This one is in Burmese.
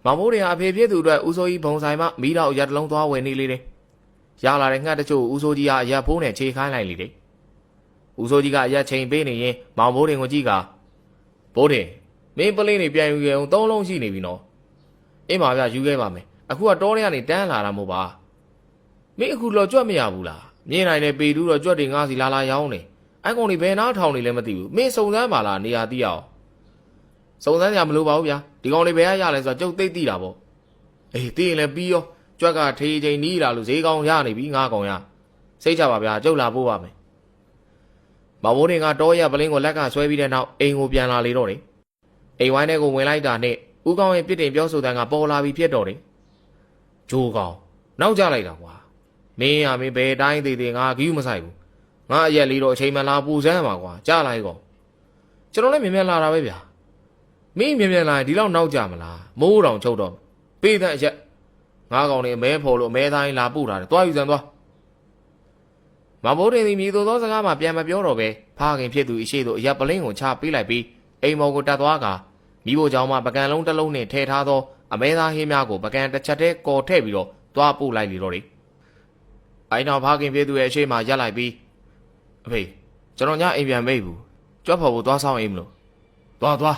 မောင်မိုးတွေဟာအဖေဖြစ်သူအတွက်ဦးစိုးကြီးဘုံဆိုင်မှမိတော့ရက်တလုံးသွားဝယ်နေလေတယ်ရလာတဲ့ငှက်တချို့ဦးစိုးကြီးဟာရက်ဖိုးနဲ့ခြေခိုင်းလိုက်လေတယ်ဦးစိုးကြီးကရက်ချိန်ပေးနေရင်မောင်မိုးတွေကိုကြည့်ကဘိုးတင်မင်းပလင်းတွေပြန်ယူရအောင်3လုံးရှိနေပြီနော်အေးပါဗျယူခဲ့ပါမယ်အခုကတောထဲကနေတန်းလာတာမို့ပါမင်းအခုလော်ကြွက်မရဘူးလားမြင်နိုင်တဲ့ပေတူးတော့ကြွက်တွေငါးစီလာရောင်းနေအဲ့ကောင်တွေဘယ်နားထောင်နေလဲမသိဘူးမင်းစုံစမ်းပါလားနေရာသိအောင်စုံစမ်းကြမလို့ပါဘူးဗျာဒီကောင်တွေဘယ်ရလဲဆိုတော့ကျုပ်သိသိတာပေါ့အေးသိရင်လည်းပြီးရောကြွက်ကထေးချိန်နီးလာလို့ဈေးကောင်းရနေပြီငါးကောင်ရစိတ်ချပါဗျာကျုပ်လာပို့ပါမယ်မောင်မိုးတွေကတောရပလင်းကိုလက်ကဆွဲပြီးတဲ့နောက်အိမ်ကိုပြန်လာလေတော့တယ်အိမ်ဝိုင်းထဲကိုဝင်လိုက်တာနဲ့ဦးကောင်းရဲ့ပြစ်တင်ပြောဆိုတဲ့ကပေါ်လာပြီးဖြစ်တော့တယ်ဂျိုးကောင်နောက်ကျလိုက်တာကွာမင်းရမင်းဘယ်တိုင်းသေးသေးငါဂီးမဆိုင်ဘူးငါအရက်လေးတော့အချိန်မှလာပူစမ်းပါကွာကြားလိုက်ကောကျွန်တော်လည်းမြင်မြင်လာတာပဲဗျာမင်းမြင်မြင်လာရင်ဒီလောက်နောက်ကြမလားမိုးတောင်ချုပ်တော့ပေးတဲ့အရက်ငါးကောင်တွေအမဲဖော်လို့အမဲသားရင်လာပို့တာတယ်တွားယူစမ်းသွားမဘိုးတင်ဒီမြေသို့သောစကားမှပြန်မပြောတော့ပဲဖခင်ဖြစ်သူအရှိတို့အရက်ပလင်းကိုချပေးလိုက်ပြီးအိမ်မော်ကိုတက်သွားကမိဖို့ကြောင့်မှပကံလုံးတစ်လုံးနဲ့ထည့်ထားသောအမဲသားဟင်းများကိုပကံတစ်ချက်တည်းကော်ထည့်ပြီးတော့သွားပို့လိုက်လေတော့တယ်အိုင်တော်ဖခင်ဖြစ်သူရဲ့အရှိမှရက်လိုက်ပြီးအဖေကျွန်တော်ညအိမ်ပြန်မိတ်ဘူးကြွက်ဖို့သွားဆောင်အိမ်မလို့သွား